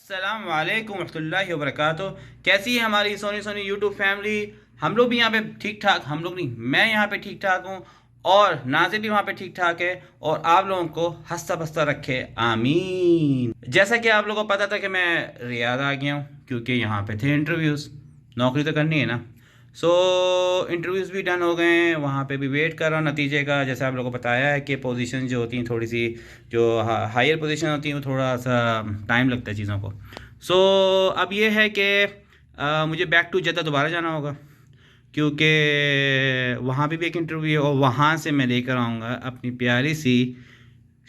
अस्सलाम वालेकुम रहमतुल्लाहि व बरकातुहू। कैसी है हमारी सोनी सोनी यूट्यूब फैमिली। हम लोग भी यहाँ पे ठीक ठाक, हम लोग नहीं, मैं यहाँ पे ठीक ठाक हूँ और नाज़िर भी वहाँ पे ठीक ठाक है और आप लोगों को हंसता बसता रखे, आमीन। जैसा कि आप लोगों को पता था कि मैं रियाद आ गया हूँ क्योंकि यहाँ पे थे इंटरव्यूज़, नौकरी तो करनी है ना। सो इंटरव्यूज़ भी डन हो गए हैं, वहाँ पे भी वेट कर रहा हूँ नतीजे का। जैसे आप लोगों को बताया है कि पोजीशन जो होती हैं थोड़ी सी, जो हायर पोजीशन होती हैं, वो थोड़ा सा टाइम लगता है चीज़ों को। सो अब ये है कि मुझे बैक टू जद्दा दोबारा जाना होगा क्योंकि वहाँ भी एक इंटरव्यू है और वहाँ से मैं लेकर आऊँगा अपनी प्यारी सी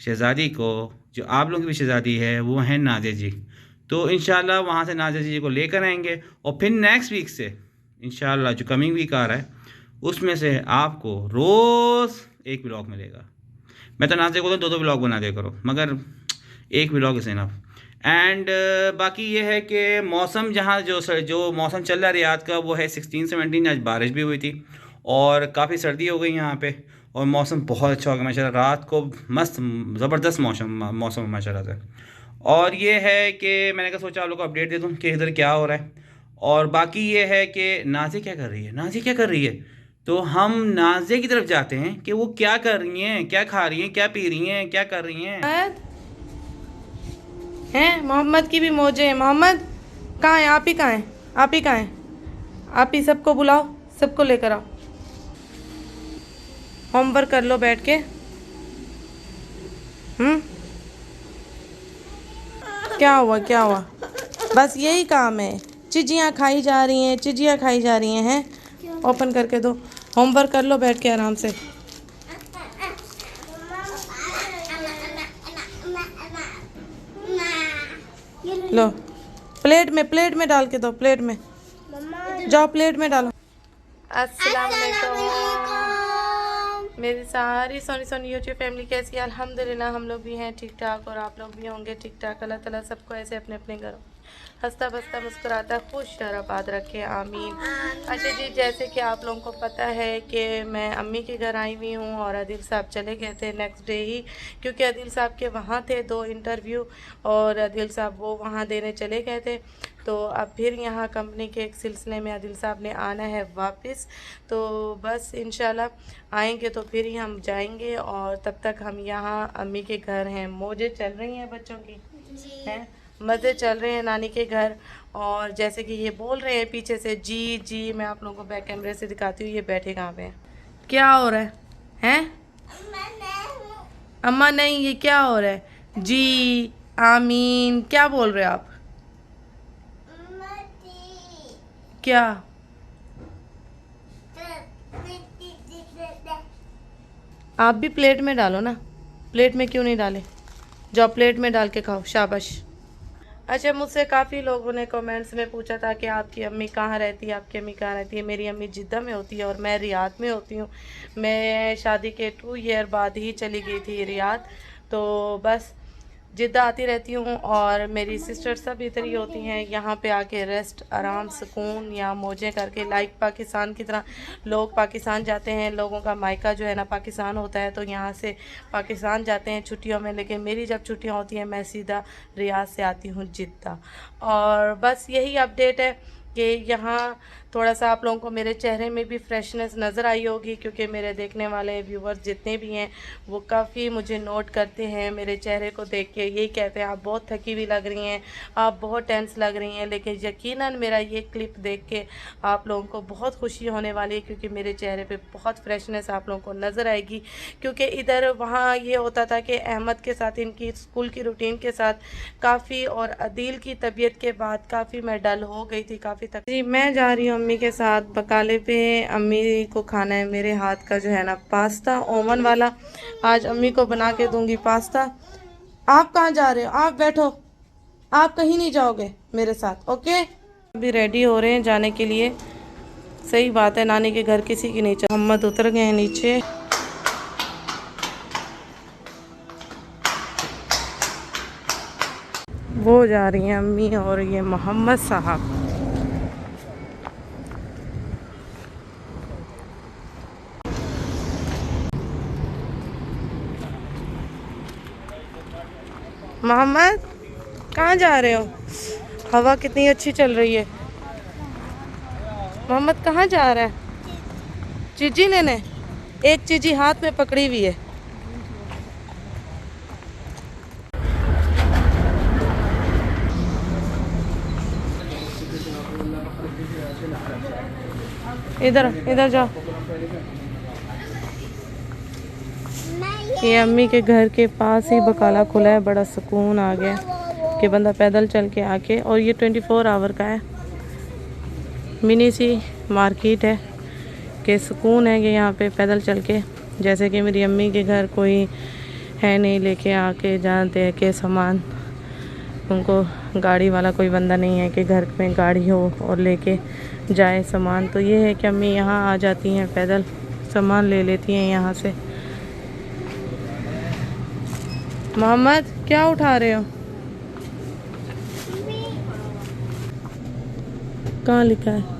शहज़ादी को, जो आप लोगों की भी शहज़ादी है, वो है नाज़िर जी। तो इंशाल्लाह वहाँ से नाज़िर जी को लेकर आएंगे और फिर नेक्स्ट वीक से इंशाल्लाह जो कमिंग वीक आ रहा है उसमें से आपको रोज़ एक व्लॉग मिलेगा। मैं तो नाज़िर को तो दो व्लॉग बना दिया करो, मगर एक व्लॉग इज़ इनफ। एंड बाकी ये है कि मौसम जहाँ जो मौसम चल रहा है रियाद का, वो है 16-17। आज बारिश भी हुई थी और काफ़ी सर्दी हो गई यहाँ पे और मौसम बहुत अच्छा हो गया माशाल्लाह। रात को मस्त ज़बरदस्त मौसम माशाल्लाह से। और ये है कि मैंने कहा सोचा आप लोग को अपडेट दे दूँ कि इधर क्या हो रहा है। और बाकी ये है कि नाज़िर क्या कर रही है, नाज़िर क्या कर रही है, तो हम नाज़िर की तरफ जाते हैं कि वो क्या कर रही हैं, क्या खा रही हैं, क्या पी रही हैं, क्या कर रही हैं। हैं मोहम्मद की भी मौजें हैं। मोहम्मद कहाँ है? आप ही कहाँ हैं? आप ही कहाँ हैं? आप ही सबको बुलाओ, सबको लेकर आओ, होमवर्क कर लो बैठ के। क्या हुआ, क्या हुआ? बस यही काम है, चिजियाँ खाई जा रही हैं, चिजियाँ खाई जा रही हैं। ओपन करके दो, होमवर्क कर लो बैठ के आराम से। लो प्लेट में डाल के दो, प्लेट में जाओ, प्लेट में डालो। अस्सलाम वालेकुम मेरी सारी सोनी सोनी यूट्यूब फैमिली, कैसी है? अल्हम्दुलिल्लाह हम लोग भी हैं ठीक ठाक और आप लोग भी होंगे ठीक ठाक। अल्लाह ताला सबको ऐसे अपने अपने घरों हंसता बसता मुस्कुराता खुश शराबाद रखे, आमीन। अच्छा जी, जैसे कि आप लोगों को पता है कि मैं अम्मी के घर आई हुई हूँ और आदिल साहब चले गए थे नेक्स्ट डे ही, क्योंकि आदिल साहब के वहाँ थे 2 इंटरव्यू और आदिल साहब वो वहाँ देने चले गए थे। तो अब फिर यहाँ कंपनी के एक सिलसिले में आदिल साहब ने आना है वापस। तो बस इंशाल्लाह आएंगे तो फिर ही हम जाएंगे और तब तक हम यहाँ अम्मी के घर हैं। मौजें चल रही हैं बच्चों की, हैं मज़े चल रहे हैं नानी के घर। और जैसे कि ये बोल रहे हैं पीछे से जी जी, मैं आप लोगों को बैक कैमरे से दिखाती हूँ ये बैठे कहाँ पे हैं। क्या हो रहा है? हैं अम्मा नहीं, ये क्या हो रहा है? जी आमीन, क्या बोल रहे हो आप? क्या? आप भी प्लेट में डालो ना, प्लेट में क्यों नहीं डाले? जाओ प्लेट में डाल के खाओ, शाबाश। अच्छा, मुझसे काफ़ी लोगों ने कमेंट्स में पूछा था कि आपकी अम्मी कहाँ रहती है, आपकी अम्मी कहाँ रहती है। मेरी अम्मी जिद्दा में होती है और मैं रियाद में होती हूँ। मैं शादी के 2 ईयर बाद ही चली गई थी रियाद, तो बस जिद्दा आती रहती हूँ और मेरी सिस्टर सब इधर ही होती हैं। यहाँ पे आके रेस्ट, आराम, सुकून या मौजें करके, लाइक पाकिस्तान की तरह लोग पाकिस्तान जाते हैं, लोगों का मायका जो है ना पाकिस्तान होता है, तो यहाँ से पाकिस्तान जाते हैं छुट्टियों में। लेकिन मेरी जब छुट्टियाँ होती हैं मैं सीधा रियाद से आती हूँ जिद्दा। और बस यही अपडेट है कि यहाँ थोड़ा सा आप लोगों को मेरे चेहरे में भी फ्रेशनेस नज़र आई होगी, क्योंकि मेरे देखने वाले व्यूवर्स जितने भी हैं वो काफ़ी मुझे नोट करते हैं, मेरे चेहरे को देख के यही कहते हैं आप बहुत थकी हुई लग रही हैं, आप बहुत टेंस लग रही हैं। लेकिन यकीनन मेरा ये क्लिप देख के आप लोगों को बहुत खुशी होने वाली है, क्योंकि मेरे चेहरे पे बहुत फ्रेशनेस आप लोगों को नज़र आएगी। क्योंकि इधर वहाँ ये होता था कि अहमद के साथ, इनकी स्कूल की रूटीन के साथ काफ़ी, और अदील की तबीयत के बाद काफ़ी मैं डल हो गई थी, काफ़ी तक। जी, मैं जा रही हूँ अम्मी के साथ बकाले पे। अम्मी को खाना है मेरे हाथ का जो है ना पास्ता, ओवन वाला। आज अम्मी को बना के दूंगी पास्ता। आप कहाँ जा रहे हो? आप बैठो, आप कहीं नहीं जाओगे मेरे साथ, ओके? अभी रेडी हो रहे हैं जाने के लिए। सही बात है, नानी के घर किसी की नहीं। मोहम्मद उतर गए हैं नीचे। वो जा रही हैं अम्मी और ये मोहम्मद साहब। मोहम्मद कहाँ जा रहे हो? हवा कितनी अच्छी चल रही है। मोहम्मद कहाँ जा रहा है? चीजी लेने। एक चीजी हाथ में पकड़ी हुई है। इधर इधर जाओ। ये अम्मी के घर के पास ही बकाला खुला है, बड़ा सुकून आ गया कि बंदा पैदल चल के आके, और ये 24 आवर का है। मिनी सी मार्केट है कि सुकून है कि यहाँ पे पैदल चल के, जैसे कि मेरी अम्मी के घर कोई है नहीं लेके आके जानते हैं कि सामान, उनको गाड़ी वाला कोई बंदा नहीं है कि घर में गाड़ी हो और लेके जाए सामान। तो ये है कि अम्मी यहाँ आ जाती हैं, पैदल सामान ले लेती हैं यहाँ से। मोहम्मद क्या उठा रहे हो? कहाँ लिखा है?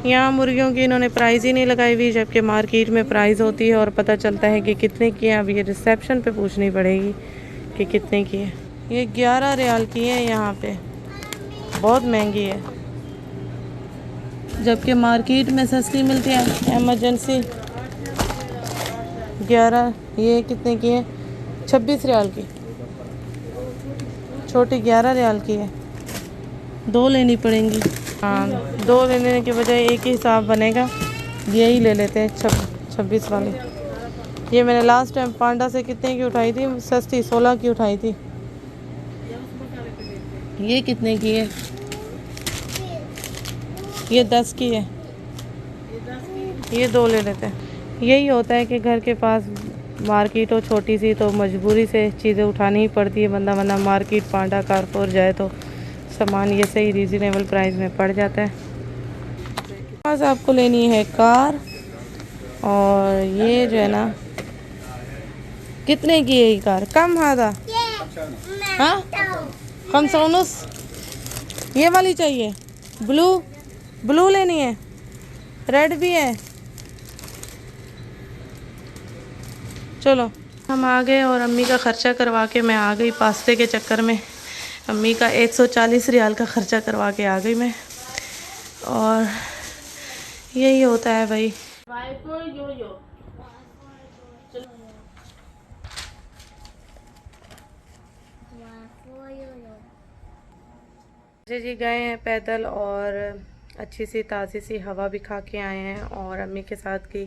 यहाँ मुर्गियों की इन्होंने प्राइस ही नहीं लगाई हुई, जबकि मार्केट में प्राइस होती है और पता चलता है कि कितने की है। अब ये रिसेप्शन पे पूछनी पड़ेगी कि कितने की है। ये 11 रियाल की है यहाँ पे, बहुत महंगी है, जबकि मार्केट में सस्ती मिलती है। एमरजेंसी 11, ये कितने की है? 26 रियाल की। छोटी 11 रियाल की है, 2 लेनी पड़ेंगी। हाँ, 2 लेने के बजाय एक ही हिसाब बनेगा, यही ले लेते हैं 26 वाली। ये मैंने लास्ट टाइम पांडा से कितने की उठाई थी? सस्ती 16 की उठाई थी। ये कितने की है? ये 10 की है। ये 2 ले लेते हैं। यही होता है कि घर के पास मार्केट हो छोटी सी तो मजबूरी से चीज़ें उठानी ही पड़ती है बंदा, वरना मार्केट पांडा कारपोर जाए तो सामान ये सही रीज़नेबल प्राइस में पड़ जाता है। बस आपको लेनी है कार, और ये जो है ना, कितने की है ये कार? कम हादा हाँ, 5 ये वाली चाहिए। ब्लू लेनी है, रेड भी है। चलो हम आ गए और अम्मी का ख़र्चा करवा के मैं आ गई पास्ते के चक्कर में। अम्मी का 140 रियाल का ख़र्चा करवा के आ गई मैं, और यही होता है भाई। जी गए हैं पैदल और अच्छी सी ताज़ी सी हवा भी खा के आए हैं, और अम्मी के साथ की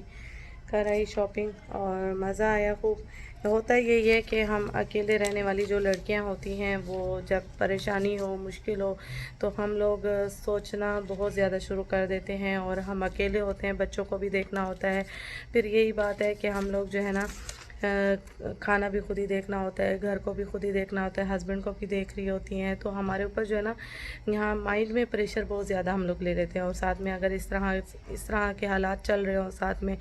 कर आई शॉपिंग और मज़ा आया खूब। होता यही है कि हम अकेले रहने वाली जो लड़कियां होती हैं, वो जब परेशानी हो, मुश्किल हो, तो हम लोग सोचना बहुत ज़्यादा शुरू कर देते हैं, और हम अकेले होते हैं, बच्चों को भी देखना होता है। फिर यही बात है कि हम लोग जो है ना, खाना भी खुद ही देखना होता है, घर को भी खुद ही देखना होता है, हस्बैंड को भी देख रही होती हैं, तो हमारे ऊपर जो है ना, यहाँ माइंड में प्रेशर बहुत ज़्यादा हम लोग ले लेते हैं। और साथ में अगर इस तरह के हालात चल रहे हो, साथ में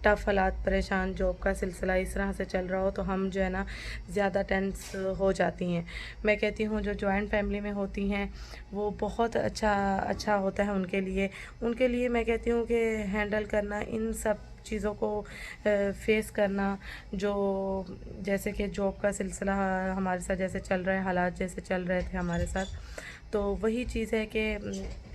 टफ़ हालात, परेशान जॉब का सिलसिला इस तरह से चल रहा हो, तो हम जो है ना ज़्यादा टेंस हो जाती हैं। मैं कहती हूँ जो जॉइंट फैमिली में होती हैं वो बहुत अच्छा होता है उनके लिए मैं कहती हूँ कि हैंडल करना, इन सब चीज़ों को फेस करना, जो जैसे कि जॉब का सिलसिला हमारे साथ जैसे चल रहा है, हालात जैसे चल रहे थे हमारे साथ, तो वही चीज़ है कि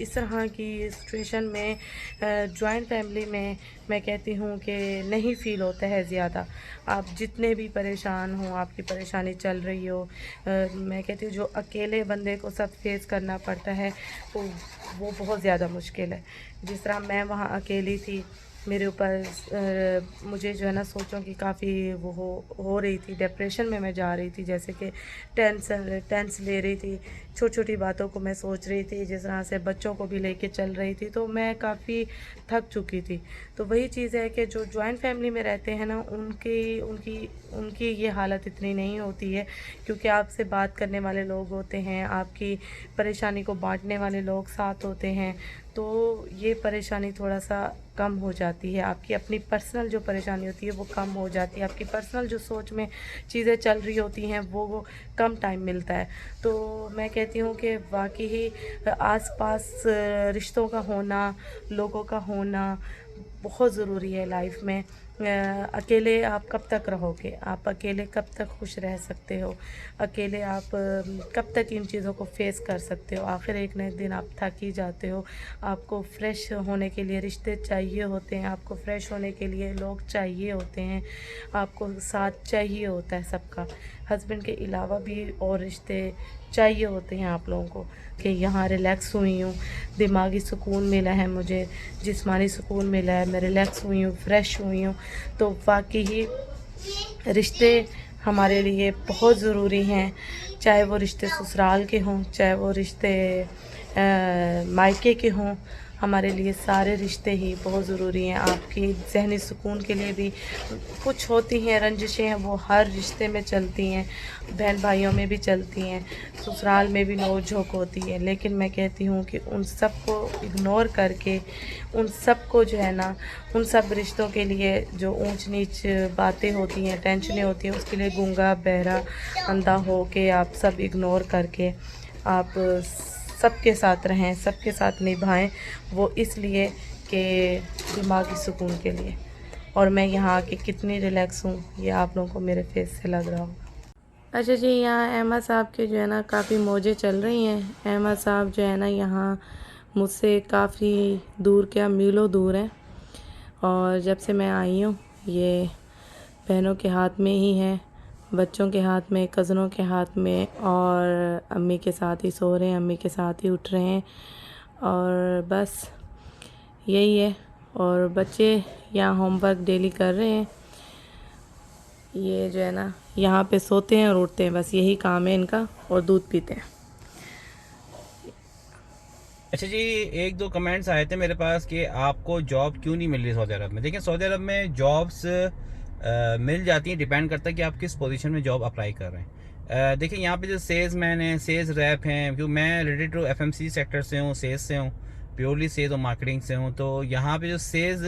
इस तरह की सिचुएशन में जॉइंट फैमिली में मैं कहती हूँ कि नहीं फ़ील होता है ज़्यादा। आप जितने भी परेशान हो, आपकी परेशानी चल रही हो, मैं कहती हूँ जो अकेले बंदे को सब फेस करना पड़ता है तो वो बहुत ज़्यादा मुश्किल है। जिस तरह मैं वहाँ अकेली थी, मेरे ऊपर मुझे जो है ना सोचों की काफ़ी वो हो रही थी, डिप्रेशन में मैं जा रही थी, जैसे कि टेंस ले रही थी, छोटी छोटी बातों को मैं सोच रही थी, जिस तरह से बच्चों को भी लेके चल रही थी, तो मैं काफ़ी थक चुकी थी। तो वही चीज़ है कि जो जॉइंट फैमिली में रहते हैं ना, उनकी ये हालत इतनी नहीं होती है, क्योंकि आपसे बात करने वाले लोग होते हैं, आपकी परेशानी को बांटने वाले लोग साथ होते हैं, तो ये परेशानी थोड़ा सा कम हो जाती है। आपकी अपनी पर्सनल जो परेशानी होती है वो कम हो जाती है, आपकी पर्सनल जो सोच में चीज़ें चल रही होती हैं वो कम टाइम मिलता है। तो मैं कहती हूँ कि वाकई ही आसपास रिश्तों का होना, लोगों का होना बहुत ज़रूरी है लाइफ में। अकेले आप कब तक रहोगे, आप अकेले कब तक खुश रह सकते हो, अकेले आप कब तक इन चीज़ों को फेस कर सकते हो। आखिर एक न एक दिन आप थक ही जाते हो। आपको फ्रेश होने के लिए रिश्ते चाहिए होते हैं, आपको फ्रेश होने के लिए लोग चाहिए होते हैं, आपको साथ चाहिए होता है सबका। हस्बैंड के अलावा भी और रिश्ते चाहिए होते हैं आप लोगों को। कि यहाँ रिलैक्स हुई हूँ, दिमागी सुकून मिला है मुझे, जिस्मानी सुकून मिला है, मैं रिलैक्स हुई हूँ, फ्रेश हुई हूँ। तो वाकई ही रिश्ते हमारे लिए बहुत ज़रूरी हैं, चाहे वो रिश्ते ससुराल के हों, चाहे वो रिश्ते मायके के हों। हमारे लिए सारे रिश्ते ही बहुत ज़रूरी हैं। आपकी ज़हनी सुकून के लिए भी कुछ होती हैं रंजिशें हैं, वो हर रिश्ते में चलती हैं, बहन भाइयों में भी चलती हैं, ससुराल में भी नोक झोंक होती है। लेकिन मैं कहती हूँ कि उन सब को इग्नोर करके, उन सब को जो है ना, उन सब रिश्तों के लिए जो ऊंच नीच बातें होती हैं, टेंशनें होती हैं, उसके लिए गूंगा बहरा अंधा हो के आप सब इग्नोर करके आप सबके साथ रहें, सबके साथ निभाएं। वो इसलिए कि दिमागी सुकून के लिए। और मैं यहाँ आके कितनी रिलैक्स हूँ, ये आप लोगों को मेरे फेस से लग रहा होगा। अच्छा जी, यहाँ अहमद साहब के जो है ना काफ़ी मौजें चल रही हैं। अहमद साहब जो है ना यहाँ मुझसे काफ़ी दूर, क्या मीलों दूर हैं। और जब से मैं आई हूँ ये बहनों के हाथ में ही है, बच्चों के हाथ में, कज़नों के हाथ में, और अम्मी के साथ ही सो रहे हैं, अम्मी के साथ ही उठ रहे हैं, और बस यही है। और बच्चे यहाँ होमवर्क डेली कर रहे हैं। ये जो है ना यहाँ पे सोते हैं और उठते हैं, बस यही काम है इनका, और दूध पीते हैं। अच्छा जी, एक दो कमेंट्स आए थे मेरे पास कि आपको जॉब क्यों नहीं मिल रही सऊदी अरब में। देखिए, सऊदी अरब में जॉब्स मिल जाती हैं, डिपेंड करता है कि आप किस पोजीशन में जॉब अप्लाई कर रहे हैं। देखिए, यहाँ पे जो सेल्स मैन हैं, सेल्स रैप हैं, क्योंकि मैं रिलेटेड टू एफएमसी सेक्टर से हूँ, सेल्स से हूँ, प्योरली सेल्स और मार्केटिंग से हूँ। तो यहाँ पे जो सेल्स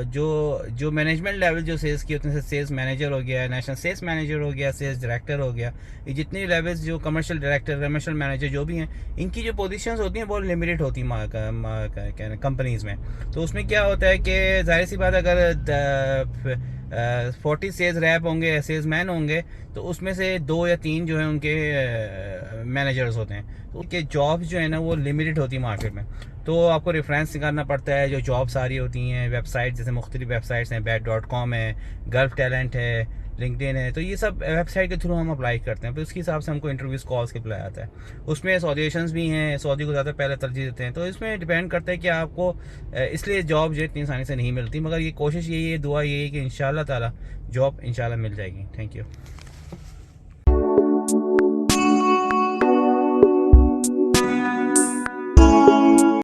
जो मैनेजमेंट लेवल जो सेल्स की होते हैं, सेल्स मैनेजर हो गया, नेशनल सेल्स मैनेजर हो गया, सेल्स डायरेक्टर हो गया, ये जितनी लेवल्स जो कमर्शियल डायरेक्टर, कमर्शियल मैनेजर जो भी हैं, इनकी जो पोजीशंस होती हैं बहुत लिमिटेड होती हैं कंपनीज़ में। तो उसमें क्या होता है कि जाहिर सी बात, अगर 40 सेल्स रैप होंगे, सेल्स मैन होंगे, तो उसमें से 2 या 3 जो है उनके मैनेजर्स होते हैं। तो उनके जॉब्स जो है ना वो लिमिटेड होती है मार्केट में। तो आपको रेफरेंस निकालना पड़ता है। जो जॉब्स सारी होती हैं वेबसाइट, जैसे मुख्तलिफ वेबसाइट्स हैं, bat.com है, गल्फ टैलेंट है, लिंक्डइन है, तो ये सब वेबसाइट के थ्रू हम अप्लाई करते हैं। तो उसके हिसाब से हमको इंटरव्यूज़ कॉल्स के अप्लाई आता है। उसमें सऊदीशंस भी हैं, सऊदी को ज़्यादा पहले तरजीह देते हैं। तो इसमें डिपेंड करता है कि आपको, इसलिए जॉब जो इतनी आसानी से नहीं मिलती, मगर ये कोशिश यही है, दुआ यही है कि इंशाल्लाह ताला जॉब इंशाल्लाह मिल जाएगी। Thank you.